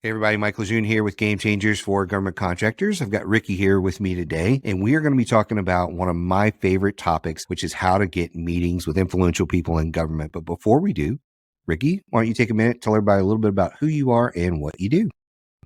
Hey everybody, Mike Lejeune here with Game Changers for Government Contractors. I've got Ricky here with me today, and we are going to be talking about one of my favorite topics, which is how to get meetings with influential people in government. But before we do, Ricky, why don't you take a minute, tell everybody a little bit about who you are and what you do.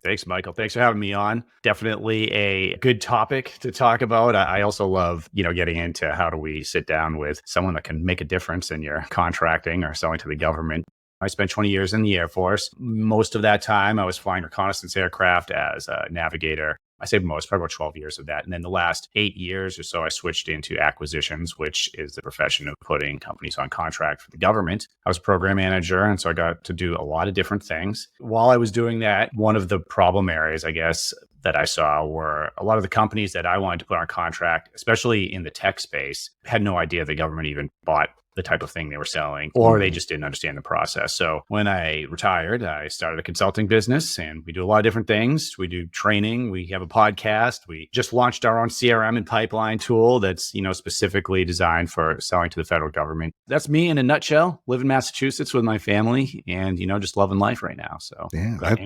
Thanks, Michael. Thanks for having me on. Definitely a good topic to talk about. I also love, getting into how do we sit down with someone that can make a difference in your contracting or selling to the government. I spent 20 years in the Air Force. Most of that time, I was flying reconnaissance aircraft as a navigator. I say most, probably about 12 years of that. And then the last 8 years or so, I switched into acquisitions, which is the profession of putting companies on contract for the government. I was a program manager, and so I got to do a lot of different things. While I was doing that, one of the problem areas, I guess, that I saw were a lot of the companies that I wanted to put on contract, especially in the tech space, had no idea the government even bought the type of thing they were selling, or they just didn't understand the process. So when I retired, I started a consulting business, and we do a lot of different things. We do training. We have a podcast. We just launched our own CRM and pipeline tool that's, specifically designed for selling to the federal government. That's me in a nutshell. Live in Massachusetts with my family and, just loving life right now. So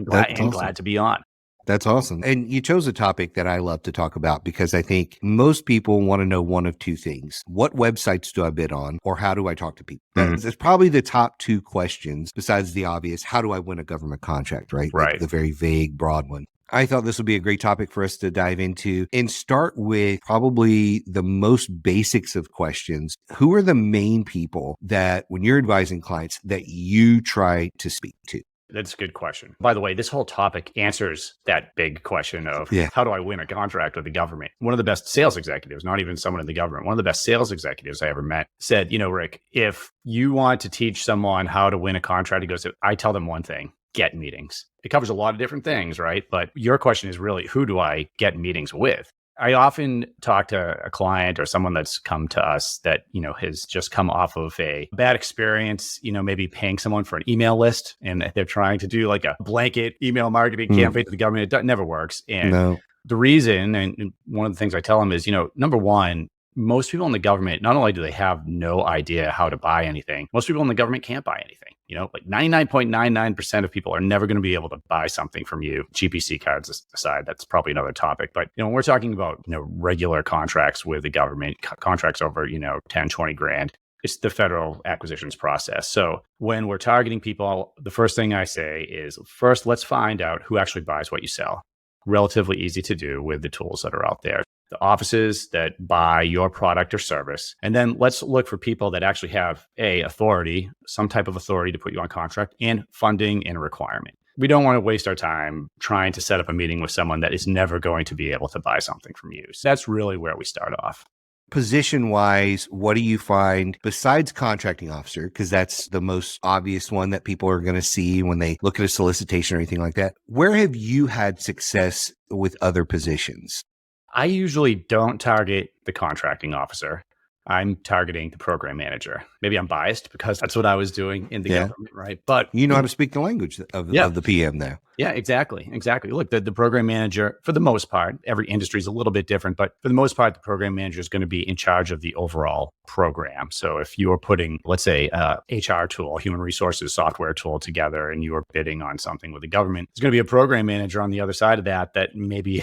glad to be on. That's awesome. And you chose a topic that I love to talk about because I think most people want to know one of two things. What websites do I bid on, or how do I talk to people? That's probably the top two questions besides the obvious, how do I win a government contract, right? Right. The very vague, broad one. I thought this would be a great topic for us to dive into and start with probably the most basics of questions. Who are the main people that, when you're advising clients, that you try to speak to? That's a good question. By the way, this whole topic answers that big question of how do I win a contract with the government? One of the best sales executives, not even someone in the government, one of the best sales executives I ever met said, Rick, if you want to teach someone how to win a contract, he goes, I tell them one thing, get meetings. It covers a lot of different things, right? But your question is really, who do I get meetings with? I often talk to a client or someone that's come to us that, has just come off of a bad experience, maybe paying someone for an email list, and they're trying to do like a blanket email marketing campaign to the government. It never works. And the reason, and one of the things I tell them is, number one, most people in the government, not only do they have no idea how to buy anything, most people in the government can't buy anything. Like 99.99% of people are never going to be able to buy something from you. GPC cards aside, that's probably another topic. But, when we're talking about, regular contracts with the government, contracts over, 10, 20 grand, it's the federal acquisitions process. So when we're targeting people, the first thing I say is, first, let's find out who actually buys what you sell. Relatively easy to do with the tools that are out there. The offices that buy your product or service. And then let's look for people that actually have authority, some type of authority to put you on contract, and funding and a requirement. We don't want to waste our time trying to set up a meeting with someone that is never going to be able to buy something from you. So that's really where we start off. Position-wise, what do you find besides contracting officer? Because that's the most obvious one that people are going to see when they look at a solicitation or anything like that. Where have you had success with other positions? I usually don't target the contracting officer. I'm targeting the program manager. Maybe I'm biased because that's what I was doing in the government, right? But you know how to speak the language of the PM there. Yeah, exactly. Look, the program manager, for the most part, every industry is a little bit different, but for the most part, the program manager is going to be in charge of the overall program. So if you are putting, let's say, HR tool, human resources software tool together, and you are bidding on something with the government, there's going to be a program manager on the other side of that maybe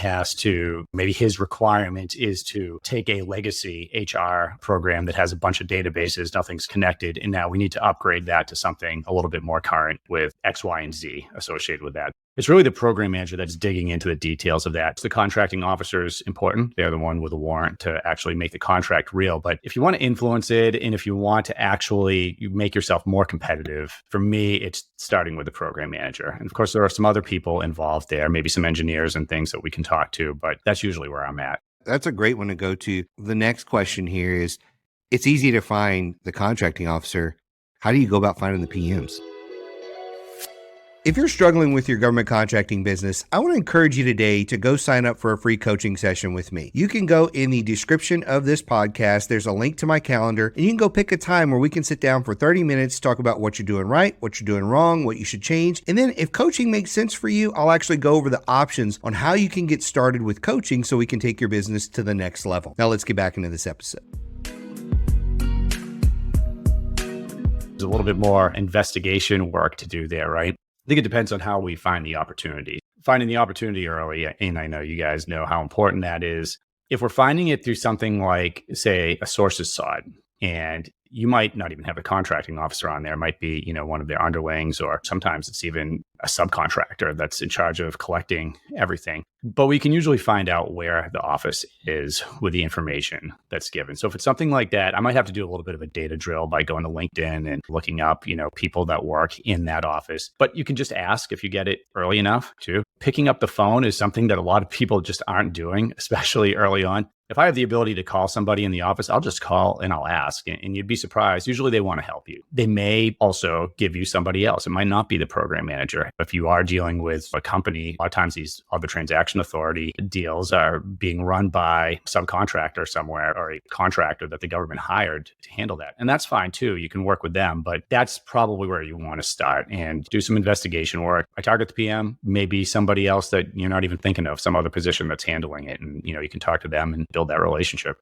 his requirement is to take a legacy HR program that has a bunch of databases, nothing's connected, and now we need to upgrade that to something a little bit more current with X, Y, and Z associated with that. It's really the program manager that's digging into the details of that. The contracting officer is important. They're the one with a warrant to actually make the contract real. But if you want to influence it, and if you want to actually make yourself more competitive, for me, it's starting with the program manager. And of course, there are some other people involved there, maybe some engineers and things that we can talk to, but that's usually where I'm at. That's a great one to go to. The next question here is, it's easy to find the contracting officer. How do you go about finding the PMs? If you're struggling with your government contracting business, I want to encourage you today to go sign up for a free coaching session with me. You can go in the description of this podcast. There's a link to my calendar, and you can go pick a time where we can sit down for 30 minutes, talk about what you're doing right, what you're doing wrong, what you should change. And then if coaching makes sense for you, I'll actually go over the options on how you can get started with coaching so we can take your business to the next level. Now let's get back into this episode. There's a little bit more investigation work to do there, right? I think it depends on how we find the opportunity. Finding the opportunity early, and I know you guys know how important that is. If we're finding it through something like, say, a sources side, and you might not even have a contracting officer on there. It might be, one of their underlings, or sometimes it's even a subcontractor that's in charge of collecting everything. But we can usually find out where the office is with the information that's given. So if it's something like that, I might have to do a little bit of a data drill by going to LinkedIn and looking up, people that work in that office. But you can just ask if you get it early enough too. Picking up the phone is something that a lot of people just aren't doing, especially early on. If I have the ability to call somebody in the office, I'll just call and I'll ask. And you'd be surprised. Usually they want to help you. They may also give you somebody else. It might not be the program manager. If you are dealing with a company, a lot of times these other transaction authority deals are being run by a subcontractor somewhere, or a contractor that the government hired to handle that. And that's fine too. You can work with them, but that's probably where you want to start and do some investigation work. I target the PM, maybe somebody else that you're not even thinking of, some other position that's handling it. And, you can talk to them and build that relationship.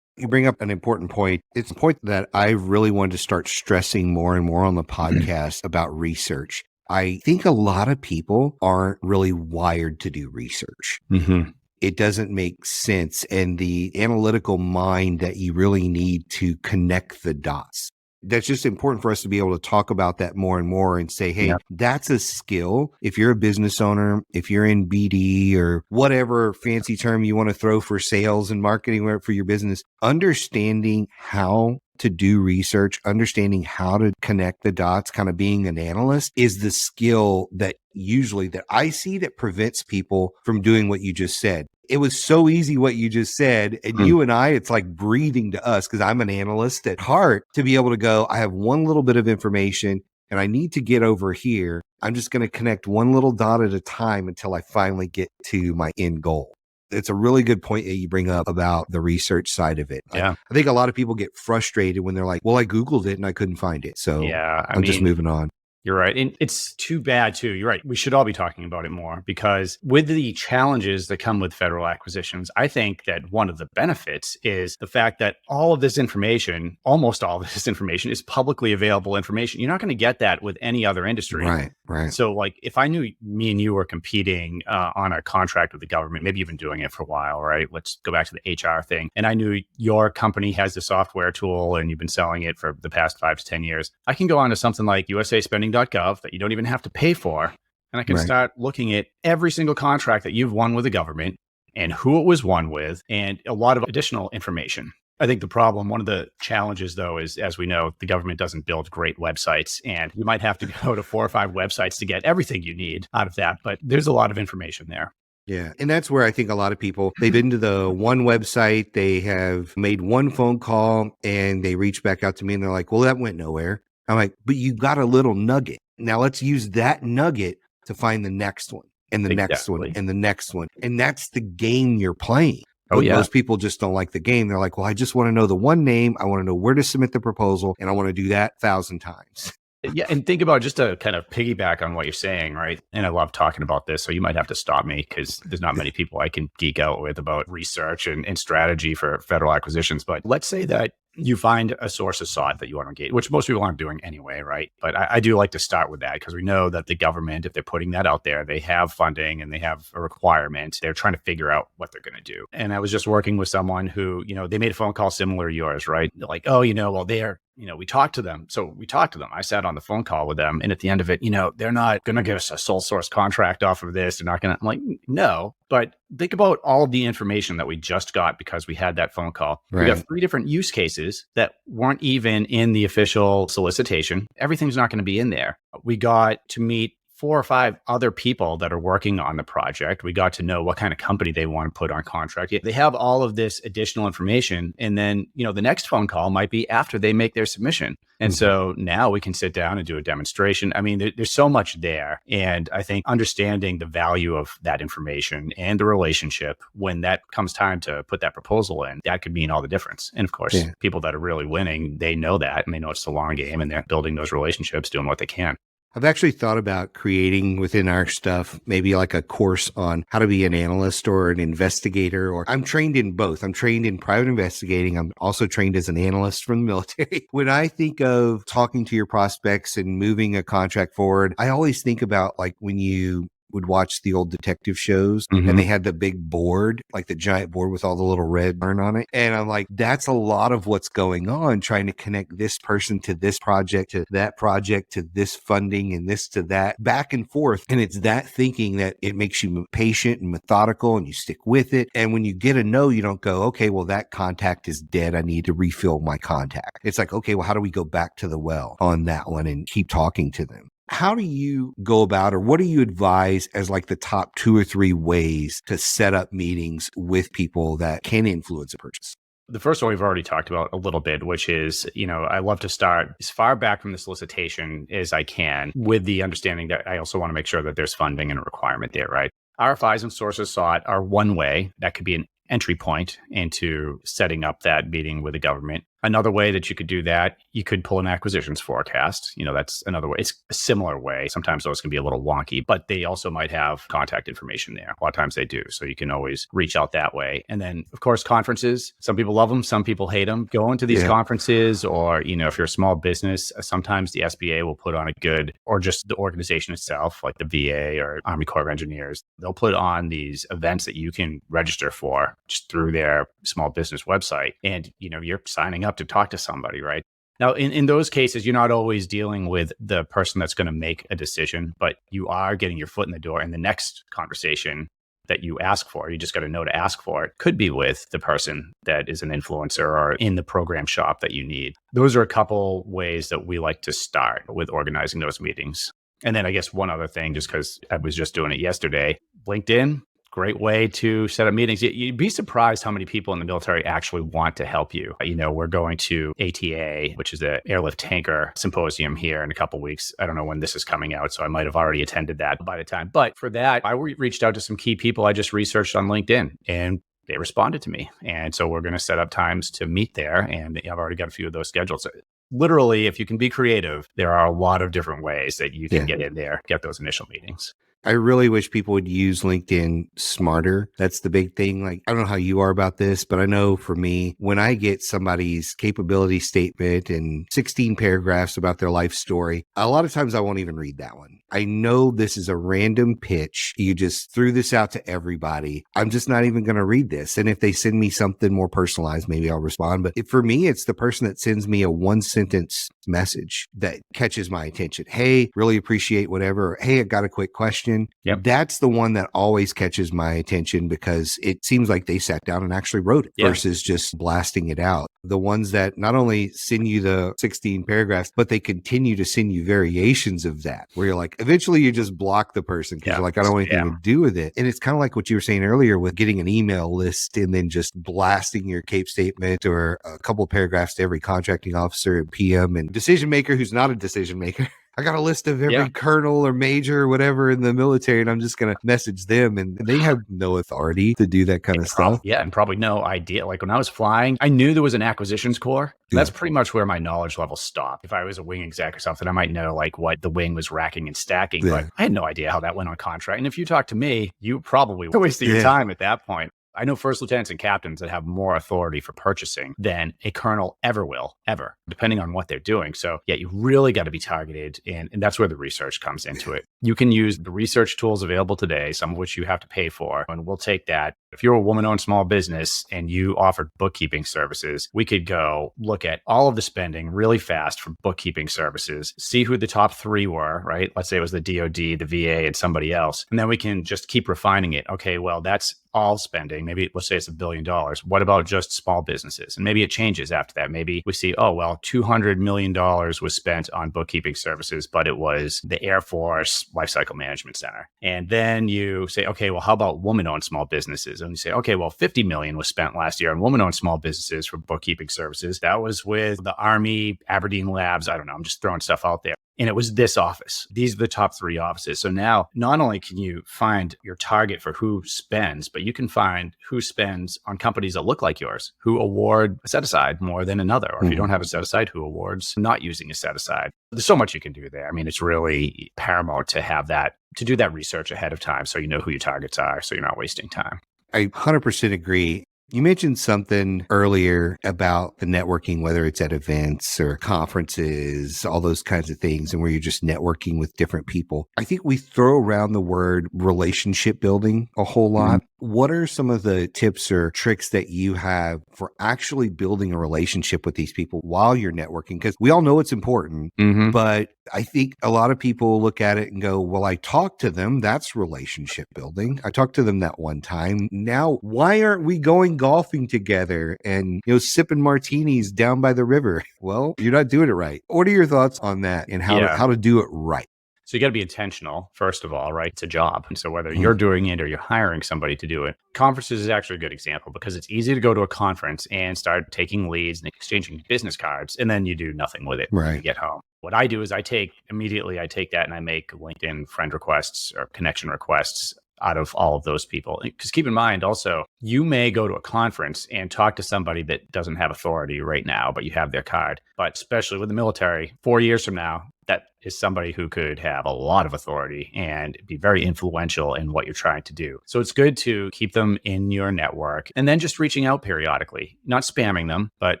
You bring up an important point. It's a point that I really wanted to start stressing more and more on the podcast about research. I think a lot of people aren't really wired to do research. Mm-hmm. It doesn't make sense. And the analytical mind that you really need to connect the dots. That's just important for us to be able to talk about that more and more and say, hey, that's a skill. If you're a business owner, if you're in BD or whatever fancy term you want to throw for sales and marketing for your business, understanding how to do research, understanding how to connect the dots, kind of being an analyst is the skill that usually that I see that prevents people from doing what you just said. It was so easy what you just said. And you and I, it's like breathing to us because I'm an analyst at heart to be able to go, I have one little bit of information and I need to get over here. I'm just going to connect one little dot at a time until I finally get to my end goal. It's a really good point that you bring up about the research side of it. Yeah. I think a lot of people get frustrated when they're like, well, I Googled it and I couldn't find it. So I'm just moving on. You're right. And it's too bad too. You're right. We should all be talking about it more because with the challenges that come with federal acquisitions, I think that one of the benefits is the fact that all of this information, almost all of this information is publicly available information. You're not going to get that with any other industry. Right. So like if I knew me and you were competing on a contract with the government, maybe you've been doing it for a while, right? Let's go back to the HR thing. And I knew your company has the software tool and you've been selling it for the past 5 to 10 years. I can go on to something like USAspending.gov that you don't even have to pay for. And I can start looking at every single contract that you've won with the government and who it was won with and a lot of additional information. I think the problem, one of the challenges though, is as we know, the government doesn't build great websites and you might have to go to 4 or 5 websites to get everything you need out of that. But there's a lot of information there. Yeah. And that's where I think a lot of people, they've been to the one website, they have made one phone call and they reach back out to me and they're like, well, that went nowhere. I'm like, but you got a little nugget. Now let's use that nugget to find the next one and the next one and the next one. And that's the game you're playing. But most people just don't like the game. They're like, well, I just want to know the one name. I want to know where to submit the proposal. And I want to do that 1,000 times. Yeah. And think about just to kind of piggyback on what you're saying, right? And I love talking about this. So you might have to stop me because there's not many people I can geek out with about research and strategy for federal acquisitions. But let's say that you find a source of sought that you want to engage, which most people aren't doing anyway, right? But I do like to start with that because we know that the government, if they're putting that out there, they have funding and they have a requirement. They're trying to figure out what they're going to do. And I was just working with someone who, they made a phone call similar to yours, right? They're like, oh, well, they're, we talked to them. So we talked to them. I sat on the phone call with them. And at the end of it, they're not going to give us a sole source contract off of this. They're not going to, I'm like, no. But think about all of the information that we just got because we had that phone call. We got 3 different use cases that weren't even in the official solicitation. Everything's not going to be in there. We got to meet 4 or 5 other people that are working on the project. We got to know what kind of company they want to put on contract. They have all of this additional information. And then, the next phone call might be after they make their submission. And so now we can sit down and do a demonstration. I mean, there's so much there. And I think understanding the value of that information and the relationship when that comes time to put that proposal in, that could mean all the difference. And of course, people that are really winning, they know that and they know it's the long game and they're building those relationships, doing what they can. I've actually thought about creating within our stuff, maybe like a course on how to be an analyst or an investigator, or I'm trained in both. I'm trained in private investigating. I'm also trained as an analyst from the military. When I think of talking to your prospects and moving a contract forward, I always think about like when you would watch the old detective shows and they had the big board, like the giant board with all the little red burn on it. And I'm like, that's a lot of what's going on, trying to connect this person to this project, to that project, to this funding and this to that, back and forth. And it's that thinking that it makes you patient and methodical and you stick with it. And when you get a no, you don't go, okay, well, that contact is dead. I need to refill my contact. It's like, okay, well, how do we go back to the well on that one and keep talking to them? How do you go about, or what do you advise as like the top 2 or 3 ways to set up meetings with people that can influence a purchase? The first one we've already talked about a little bit, which is, I love to start as far back from the solicitation as I can, with the understanding that I also want to make sure that there's funding and a requirement there, right? RFIs and sources sought are one way. That could be an entry point into setting up that meeting with the government. Another way that you could do that, you could pull an acquisitions forecast. That's another way. It's a similar way. Sometimes those can be a little wonky, but they also might have contact information there. A lot of times they do. So you can always reach out that way. And then, of course, conferences. Some people love them. Some people hate them. Going to these conferences, or, if you're a small business, sometimes the SBA will put on a good, or just the organization itself, like the VA or Army Corps of Engineers, they'll put on these events that you can register for just through their small business website. And, you're signing up to talk to somebody, right? Now, in those cases, you're not always dealing with the person that's going to make a decision, but you are getting your foot in the door. And the next conversation that you ask for, you just got to know to ask for it, could be with the person that is an influencer or in the program shop that you need. Those are a couple ways that we like to start with organizing those meetings. And then I guess one other thing, just because I was just doing it yesterday, LinkedIn. Great way to set up meetings. You'd be surprised how many people in the military actually want to help you. We're going to ATA, which is the Airlift Tanker Symposium here in a couple of weeks. I don't know when this is coming out, so I might have already attended that by the time. But for that, I reached out to some key people I just researched on LinkedIn, and they responded to me. And so we're going to set up times to meet there, and I've already got a few of those scheduled. So literally, if you can be creative, there are a lot of different ways that you can get in there, get those initial meetings. I really wish people would use LinkedIn smarter. That's the big thing. Like, I don't know how you are about this, but I know for me, when I get somebody's capability statement and 16 paragraphs about their life story, a lot of times I won't even read that one. I know this is a random pitch. You just threw this out to everybody. I'm just not even going to read this. And if they send me something more personalized, maybe I'll respond. But for me, it's the person that sends me a 1-sentence message that catches my attention. Hey, really appreciate whatever. Or, hey, I got a quick question. Yep. That's the one that always catches my attention because it seems like they sat down and actually wrote it versus just blasting it out. The ones that not only send you the 16 paragraphs, but they continue to send you variations of that, where you're like, eventually you just block the person because you're like, I don't want anything to do with it. And it's kind of like what you were saying earlier with getting an email list and then just blasting your CAPE statement or a couple of paragraphs to every contracting officer and PM and decision maker who's not a decision maker. I got a list of every colonel or major or whatever in the military, and I'm just going to message them. And they have no authority to do that kind of stuff. And probably no idea. Like when I was flying, I knew there was an acquisitions corps. That's pretty much where my knowledge level stopped. If I was a wing exec or something, I might know like what the wing was racking and stacking, but I had no idea how that went on contract. And if you talk to me, you probably wasted your time at that point. I know first lieutenants and captains that have more authority for purchasing than a colonel ever will, ever, depending on what they're doing. So you really got to be targeted. And that's where the research comes into it. You can use the research tools available today, some of which you have to pay for. And we'll take that. If you're a woman-owned small business and you offered bookkeeping services, we could go look at all of the spending really fast for bookkeeping services, see who the top 3 were, right? Let's say it was the DOD, the VA, and somebody else. And then we can just keep refining it. Okay, well, that's all spending. Maybe let's say it's $1 billion. What about just small businesses? And maybe it changes after that. Maybe we see, oh, well, $200 million was spent on bookkeeping services, but it was the Air Force Lifecycle Management Center. And then you say, okay, well, how about woman-owned small businesses? and you say, okay, well, 50 million was spent last year on woman-owned small businesses for bookkeeping services. That was with the Army, Aberdeen Labs. I don't know. I'm just throwing stuff out there. And it was this office. These are the top 3 offices. So now not only can you find your target for who spends, but you can find who spends on companies that look like yours, who award a set aside more than another. Or if you don't have a set aside, who awards not using a set aside. There's so much you can do there. I mean, it's really paramount to have that, to do that research ahead of time so you know who your targets are, so you're not wasting time. I 100% agree. You mentioned something earlier about the networking, whether it's at events or conferences, all those kinds of things, and where you're just networking with different people. I think we throw around the word relationship building a whole lot. What are some of the tips or tricks that you have for actually building a relationship with these people while you're networking? Because we all know it's important, but I think a lot of people look at it and go, well, I talked to them. That's relationship building. I talked to them that one time. Now, why aren't we going golfing together and, sipping martinis down by the river? Well, you're not doing it right. What are your thoughts on that and how to do it right? So you got to be intentional, first of all, right? It's a job. And so whether you're doing it or you're hiring somebody to do it, conferences is actually a good example because it's easy to go to a conference and start taking leads and exchanging business cards, and then you do nothing with it when you get home. What I do is I take that and I make LinkedIn friend requests or connection requests out of all of those people. Because keep in mind also, you may go to a conference and talk to somebody that doesn't have authority right now, but you have their card. But especially with the military, 4 years from now, that is somebody who could have a lot of authority and be very influential in what you're trying to do. So it's good to keep them in your network and then just reaching out periodically, not spamming them, but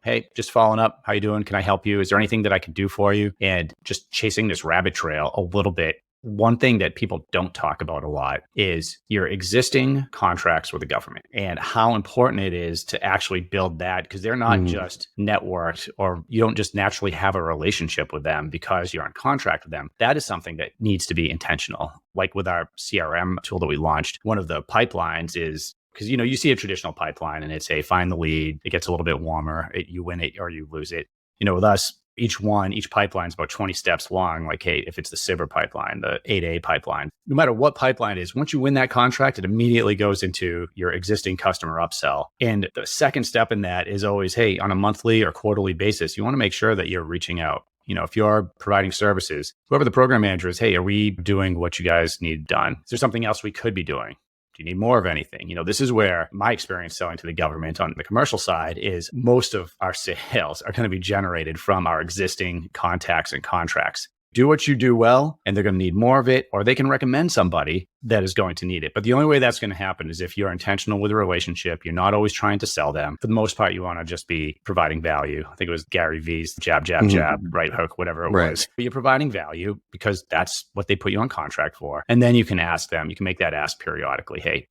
hey, just following up. How you doing? Can I help you? Is there anything that I can do for you? And just chasing this rabbit trail a little bit. One thing that people don't talk about a lot is your existing contracts with the government and how important it is to actually build that, because they're not just networked, or you don't just naturally have a relationship with them because you're on contract with them. That is something that needs to be intentional. Like with our CRM tool that we launched, one of the pipelines is, because you see a traditional pipeline and it's, hey, find the lead. It gets a little bit warmer. You win it or you lose it. With us, each pipeline is about 20 steps long. Like, hey, if it's the SIBR pipeline, the 8A pipeline, no matter what pipeline it is, once you win that contract, it immediately goes into your existing customer upsell. And the second step in that is always, hey, on a monthly or quarterly basis, you want to make sure that you're reaching out. If you're providing services, whoever the program manager is, hey, are we doing what you guys need done? Is there something else we could be doing? Do you need more of anything? This is where my experience selling to the government on the commercial side is most of our sales are going to be generated from our existing contacts and contracts. Do what you do well, and they're going to need more of it, or they can recommend somebody that is going to need it. But the only way that's going to happen is if you're intentional with a relationship. You're not always trying to sell them. For the most part, you want to just be providing value. I think it was Gary V's jab, right hook, whatever it was. But you're providing value because that's what they put you on contract for. And then you can ask them, you can make that ask periodically. Hey,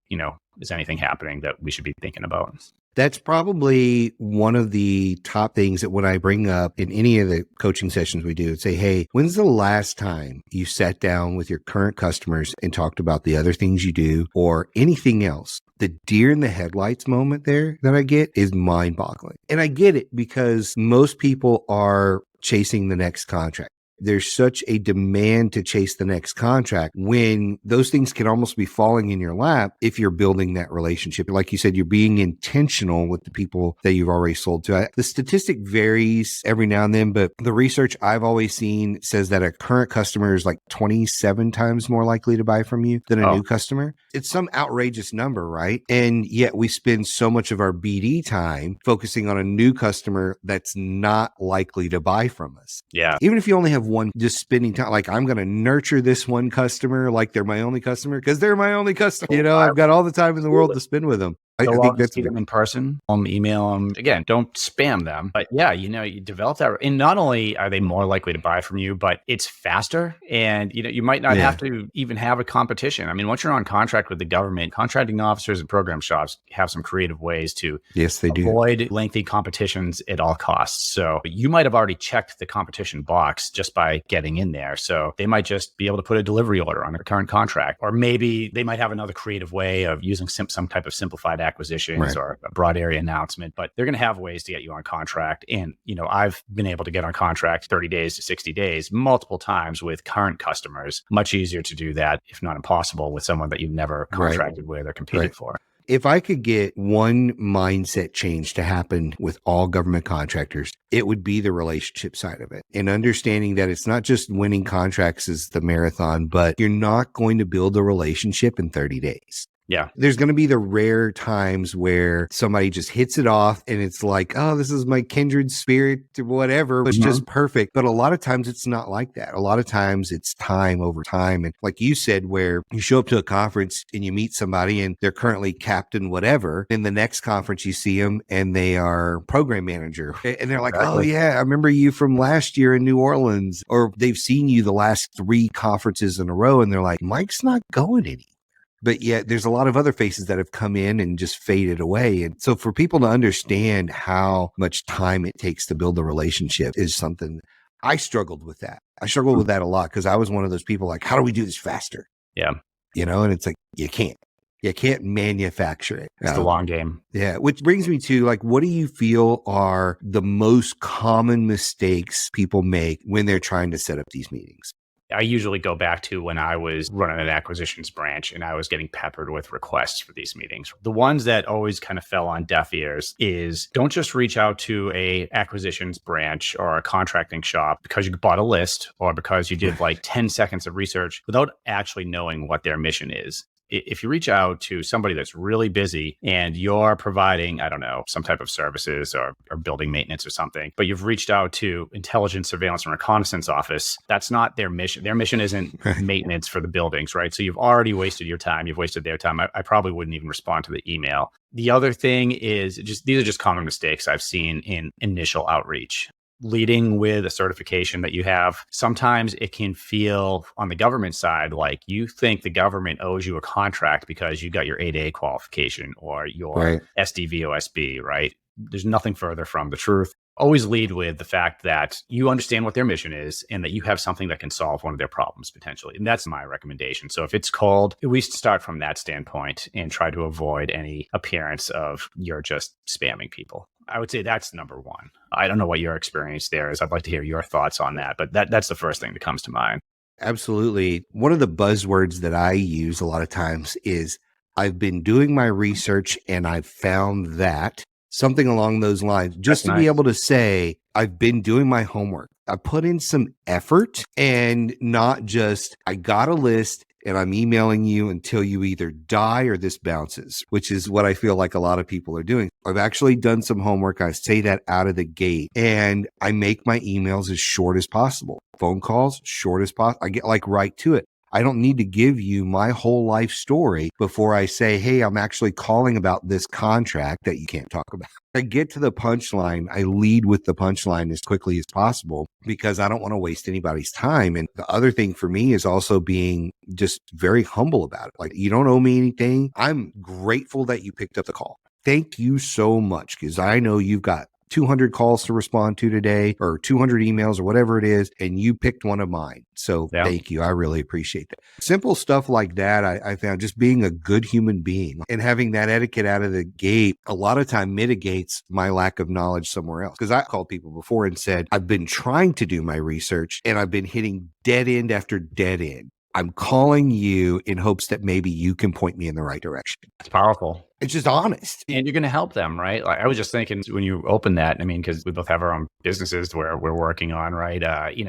is anything happening that we should be thinking about? That's probably one of the top things that when I bring up in any of the coaching sessions we do, say, hey, when's the last time you sat down with your current customers and talked about the other things you do or anything else? The deer in the headlights moment there that I get is mind boggling. And I get it because most people are chasing the next contract. There's such a demand to chase the next contract when those things can almost be falling in your lap if you're building that relationship. Like you said, you're being intentional with the people that you've already sold to. The statistic varies every now and then, but the research I've always seen says that a current customer is like 27 times more likely to buy from you than a new customer. It's some outrageous number, right? And yet we spend so much of our BD time focusing on a new customer that's not likely to buy from us. Yeah. Even if you only have one, just spending time, like I'm going to nurture this one customer like they're my only customer because they're my only customer. I've got all the time in the world to spend with them. I think that's see them in person, email them. Again, don't spam them. But yeah, you develop that. And not only are they more likely to buy from you, but it's faster. And you might not have to even have a competition. I mean, once you're on contract with the government, contracting officers and program shops have some creative ways to avoid lengthy competitions at all costs. So you might have already checked the competition box just by getting in there. So they might just be able to put a delivery order on their current contract, or maybe they might have another creative way of using some type of simplified acquisitions or a broad area announcement, but they're going to have ways to get you on contract. And, I've been able to get on contract 30 days to 60 days multiple times with current customers. Much easier to do that, if not impossible, with someone that you've never contracted with or competed for. If I could get one mindset change to happen with all government contractors, it would be the relationship side of it, and understanding that it's not just winning contracts is the marathon, but you're not going to build a relationship in 30 days. Yeah. There's going to be the rare times where somebody just hits it off and it's like, oh, this is my kindred spirit or whatever. It's just perfect. But a lot of times it's not like that. A lot of times it's time over time. And like you said, where you show up to a conference and you meet somebody and they're currently captain whatever. In the next conference, you see them and they are program manager. And they're like, oh, yeah, I remember you from last year in New Orleans. Or they've seen you the last 3 conferences in a row. And they're like, Mike's not going anywhere. But yet there's a lot of other faces that have come in and just faded away. And so for people to understand how much time it takes to build a relationship is something I struggled with that. I struggled with that a lot because I was one of those people like, how do we do this faster? Yeah. And it's like, you can't manufacture it. It's the long game. Yeah. Which brings me to like, what do you feel are the most common mistakes people make when they're trying to set up these meetings? I usually go back to when I was running an acquisitions branch and I was getting peppered with requests for these meetings. The ones that always kind of fell on deaf ears is don't just reach out to a acquisitions branch or a contracting shop because you bought a list or because you did like 10 seconds of research without actually knowing what their mission is. If you reach out to somebody that's really busy and you're providing, I don't know, some type of services or building maintenance or something, but you've reached out to intelligence, surveillance, and reconnaissance office, that's not their mission. Their mission isn't maintenance for the buildings, right? So you've already wasted your time. You've wasted their time. I probably wouldn't even respond to the email. The other thing is these are just common mistakes I've seen in initial outreach. Leading with a certification that you have, sometimes it can feel on the government side like you think the government owes you a contract because you got your 8A qualification or your SDVOSB, right? There's nothing further from the truth. Always lead with the fact that you understand what their mission is and that you have something that can solve one of their problems potentially. And that's my recommendation. So if it's cold, at least start from that standpoint and try to avoid any appearance of you're just spamming people. I would say that's number one. I don't know what your experience there is. I'd like to hear your thoughts on that, but that's the first thing that comes to mind. Absolutely. One of the buzzwords that I use a lot of times is I've been doing my research and I've found that something along those lines, just to be able to say, I've been doing my homework. I put in some effort and not just, I got a list and I'm emailing you until you either die or this bounces, which is what I feel like a lot of people are doing. I've actually done some homework. I say that out of the gate and I make my emails as short as possible. Phone calls, short as possible. I get like right to it. I don't need to give you my whole life story before I say, hey, I'm actually calling about this contract that you can't talk about. I get to the punchline. I lead with the punchline as quickly as possible because I don't want to waste anybody's time. And the other thing for me is also being just very humble about it. Like, you don't owe me anything. I'm grateful that you picked up the call. Thank you so much because I know you've got 200 calls to respond to today or 200 emails or whatever it is, and you picked one of mine. So Thank you. I really appreciate that. Simple stuff like that, I found just being a good human being and having that etiquette out of the gate a lot of time mitigates my lack of knowledge somewhere else. Because I called people before and said, I've been trying to do my research and I've been hitting dead end after dead end. I'm calling you in hopes that maybe you can point me in the right direction. It's powerful. It's just honest. And you're going to help them, right? Like I was just thinking when you open that, I mean, because we both have our own businesses where we're working on, right?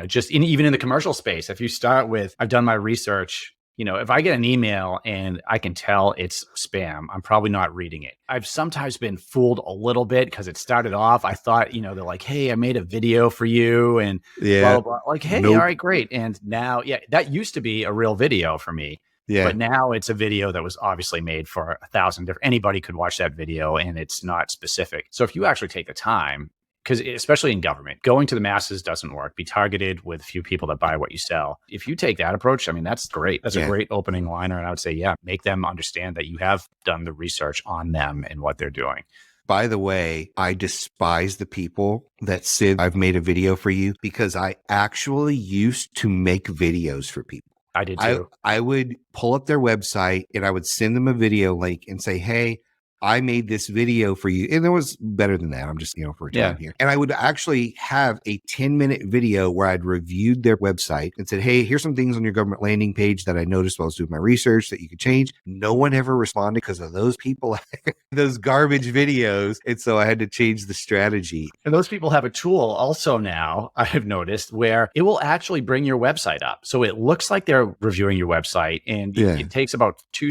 Just even in the commercial space, if you start with, I've done my research, if I get an email and I can tell it's spam, I'm probably not reading it. I've sometimes been fooled a little bit because it started off, I thought, they're like, hey, I made a video for you and blah, blah, blah. Like, hey, all right, great. And now, that used to be a real video for me. Yeah. But now it's a video that was obviously made for 1,000 different, anybody could watch that video and it's not specific. So if you actually take the time, because especially in government, going to the masses doesn't work. Be targeted with a few people that buy what you sell. If you take that approach, I mean, that's great. That's a great opening liner. And I would say, make them understand that you have done the research on them and what they're doing. By the way, I despise the people that say, I've made a video for you, because I actually used to make videos for people. I did too. I would pull up their website and I would send them a video link and say, hey, I made this video for you. And it was better than that. I'm just, for time here. And I would actually have a 10-minute video where I'd reviewed their website and said, hey, here's some things on your government landing page that I noticed while I was doing my research that you could change. No one ever responded because of those people, those garbage videos. And so I had to change the strategy. And those people have a tool also now, I've noticed, where it will actually bring your website up. So it looks like they're reviewing your website, and it takes about 2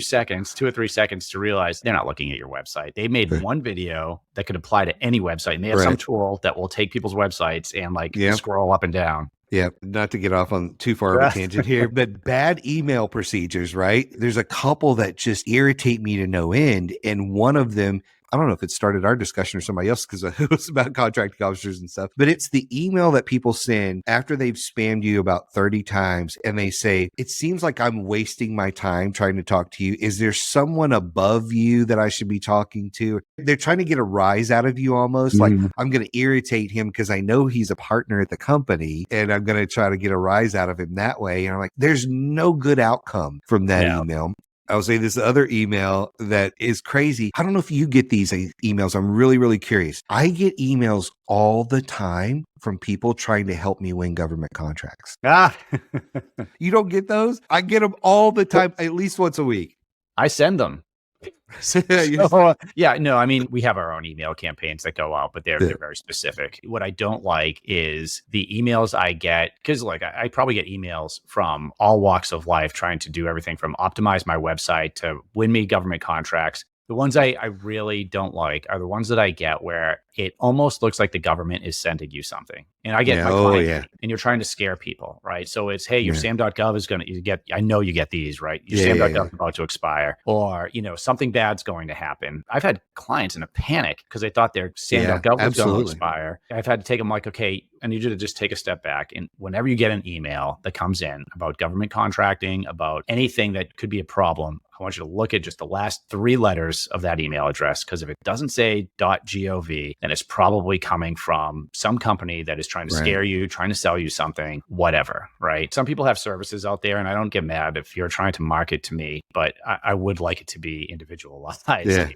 or 3 seconds to realize they're not looking at your website. They made one video that could apply to any website, and they have some tool that will take people's websites and scroll up and down. Yeah, not to get off on too far of a tangent here, but bad email procedures, right? There's a couple that just irritate me to no end. And one of them, I don't know if it started our discussion or somebody else because it was about contracting officers and stuff, but it's the email that people send after they've spammed you about 30 times and they say, it seems like I'm wasting my time trying to talk to you. Is there someone above you that I should be talking to? They're trying to get a rise out of you almost. Like, I'm going to irritate him because I know he's a partner at the company and I'm going to try to get a rise out of him that way. And I'm like, there's no good outcome from that email. I'll say this other email that is crazy. I don't know if you get these emails. I'm really, really curious. I get emails all the time from people trying to help me win government contracts. You don't get those? I get them all the time, at least once a week. I send them. I mean, we have our own email campaigns that go out, but they're very specific. What I don't like is the emails I get, because I probably get emails from all walks of life trying to do everything from optimize my website to win me government contracts. The ones I really don't like are the ones that I get where it almost looks like the government is sending you something. And I get my client, and you're trying to scare people, right? So it's, hey, your SAM.gov is going to get, I know you get these, right? Your SAM.gov is about to expire, or, something bad's going to happen. I've had clients in a panic because they thought their SAM.gov was going to expire. I've had to take them okay, I need you to just take a step back. And whenever you get an email that comes in about government contracting, about anything that could be a problem, I want you to look at just the last 3 letters of that email address, because if it doesn't say .gov, then it's probably coming from some company that is trying to scare you, trying to sell you something, whatever, right? Some people have services out there, and I don't get mad if you're trying to market to me, but I would like it to be individualized and,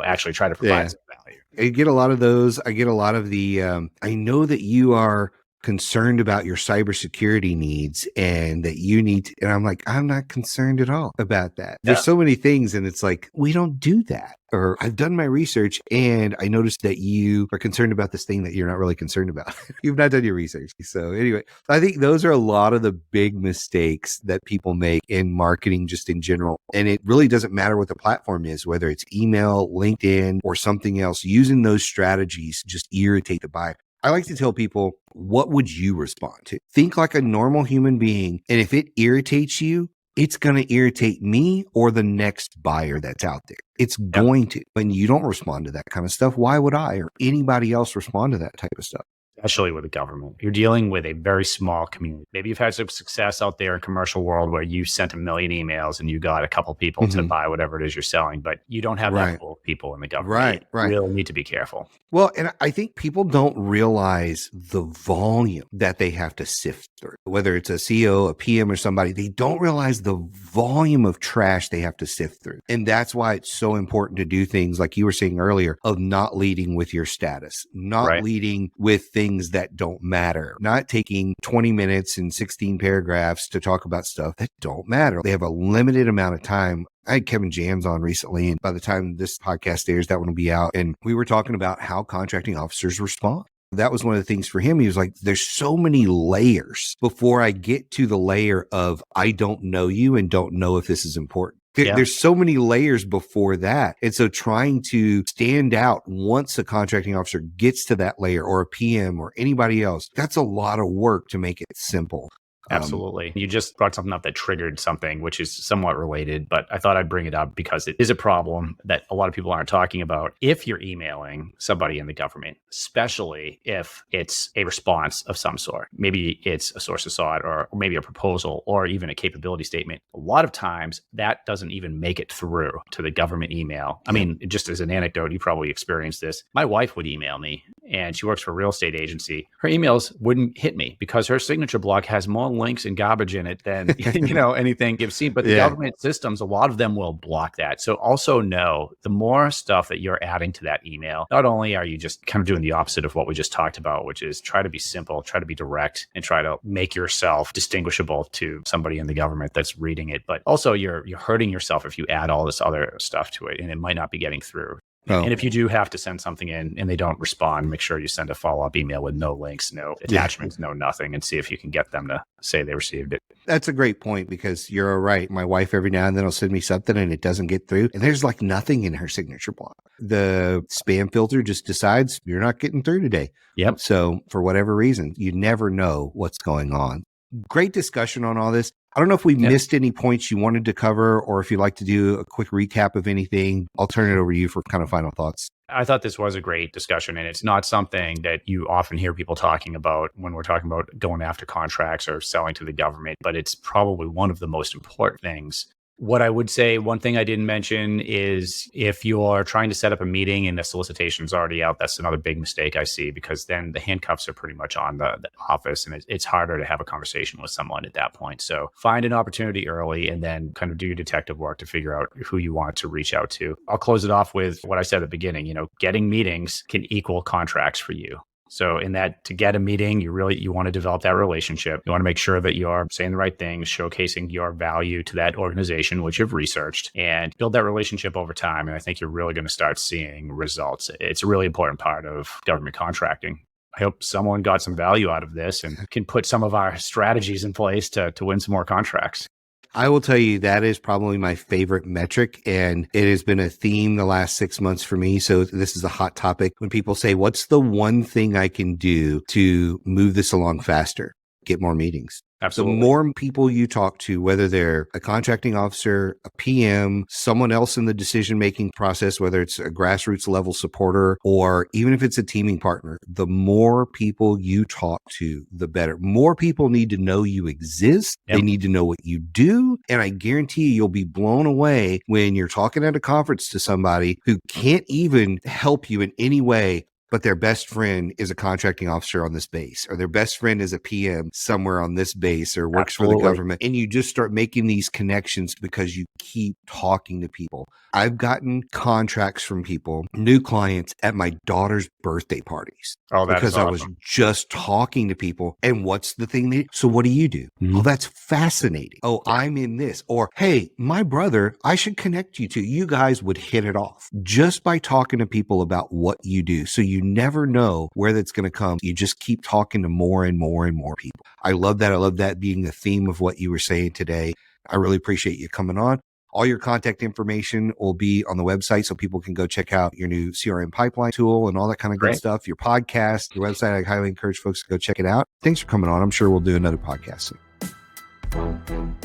actually try to provide some value. I get a lot of those. I get a lot of the, I know that you are concerned about your cybersecurity needs and that you need to, and I'm like, I'm not concerned at all about that. There's so many things, and it's like, we don't do that. Or I've done my research and I noticed that you are concerned about this thing that you're not really concerned about. You've not done your research. So anyway, I think those are a lot of the big mistakes that people make in marketing just in general. And it really doesn't matter what the platform is, whether it's email, LinkedIn, or something else. Using those strategies just irritate the buyer. I like to tell people, what would you respond to? Think like a normal human being. And if it irritates you, it's going to irritate me or the next buyer that's out there. It's going to. When you don't respond to that kind of stuff, why would I or anybody else respond to that type of stuff? Especially with the government. You're dealing with a very small community. Maybe you've had some success out there in commercial world where you sent 1 million emails and you got a couple people to buy whatever it is you're selling, but you don't have that pool of people in the government. You really need to be careful. Well, and I think people don't realize the volume that they have to sift through. Whether it's a CEO, a PM, or somebody, they don't realize the volume of trash they have to sift through. And that's why it's so important to do things like you were saying earlier of not leading with your status, not leading with things that don't matter, not taking 20 minutes and 16 paragraphs to talk about stuff that don't matter. They have a limited amount of time. I had Kevin Jams on recently, and by the time this podcast airs, that one will be out. And we were talking about how contracting officers respond. That was one of the things for him. He was like, there's so many layers before I get to the layer of I don't know you and don't know if this is important. There's so many layers before that. And so trying to stand out once a contracting officer gets to that layer, or a PM or anybody else, that's a lot of work to make it simple. Absolutely. You just brought something up that triggered something, which is somewhat related, but I thought I'd bring it up because it is a problem that a lot of people aren't talking about. If you're emailing somebody in the government, especially if it's a response of some sort, maybe it's a source of sought or maybe a proposal or even a capability statement, a lot of times that doesn't even make it through to the government email. I mean, just as an anecdote, you probably experienced this. My wife would email me, and she works for a real estate agency. Her emails wouldn't hit me because her signature block has more links and garbage in it, then, anything you've seen. But the government systems, a lot of them will block that. So also know the more stuff that you're adding to that email, not only are you just kind of doing the opposite of what we just talked about, which is try to be simple, try to be direct, and try to make yourself distinguishable to somebody in the government that's reading it. But also you're hurting yourself if you add all this other stuff to it, and it might not be getting through. Oh. And if you do have to send something in and they don't respond, make sure you send a follow-up email with no links, no attachments, no nothing, and see if you can get them to say they received it. That's a great point, because you're right. My wife every now and then will send me something and it doesn't get through, and there's like nothing in her signature block. The spam filter just decides you're not getting through today. Yep. So for whatever reason, you never know what's going on. Great discussion on all this. I don't know if we missed any points you wanted to cover, or if you'd like to do a quick recap of anything. I'll turn it over to you for kind of final thoughts. I thought this was a great discussion, and it's not something that you often hear people talking about when we're talking about going after contracts or selling to the government, but it's probably one of the most important things. What I would say, one thing I didn't mention is if you're trying to set up a meeting and the solicitation's already out, that's another big mistake I see, because then the handcuffs are pretty much on the office, and it's harder to have a conversation with someone at that point. So find an opportunity early and then kind of do your detective work to figure out who you want to reach out to. I'll close it off with what I said at the beginning. Getting meetings can equal contracts for you. So in that, to get a meeting, you want to develop that relationship. You want to make sure that you're saying the right things, showcasing your value to that organization, which you've researched, and build that relationship over time. And I think you're really going to start seeing results. It's a really important part of government contracting. I hope someone got some value out of this and can put some of our strategies in place to win some more contracts. I will tell you that is probably my favorite metric, and it has been a theme the last 6 months for me. So this is a hot topic when people say, what's the one thing I can do to move this along faster? Get more meetings. Absolutely. The more people you talk to, whether they're a contracting officer, a PM, someone else in the decision-making process, whether it's a grassroots level supporter, or even if it's a teaming partner, the more people you talk to, the better. More people need to know you exist. Yep. They need to know what you do. And I guarantee you'll be blown away when you're talking at a conference to somebody who can't even help you in any way, but their best friend is a contracting officer on this base, or their best friend is a PM somewhere on this base, or works for the government. And you just start making these connections because you keep talking to people. I've gotten contracts from people, new clients, at my daughter's birthday parties. Oh, that's because awesome. I was just talking to people. And what's the thing? So what do you do? Mm-hmm. Oh, that's fascinating. Oh, yeah. I'm in this. Or, hey, my brother, I should connect you to. You guys would hit it off just by talking to people about what you do. So you never know where that's going to come. You just keep talking to more and more and more people. I love that. I love that being the theme of what you were saying today. I really appreciate you coming on. All your contact information will be on the website, so people can go check out your new CRM pipeline tool and all that kind of good stuff. Your podcast, your website, I highly encourage folks to go check it out. Thanks for coming on. I'm sure we'll do another podcast soon.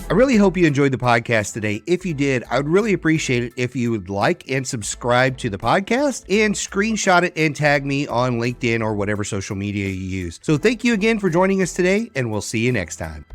I really hope you enjoyed the podcast today. If you did, I would really appreciate it if you would like and subscribe to the podcast and screenshot it and tag me on LinkedIn or whatever social media you use. So thank you again for joining us today, and we'll see you next time.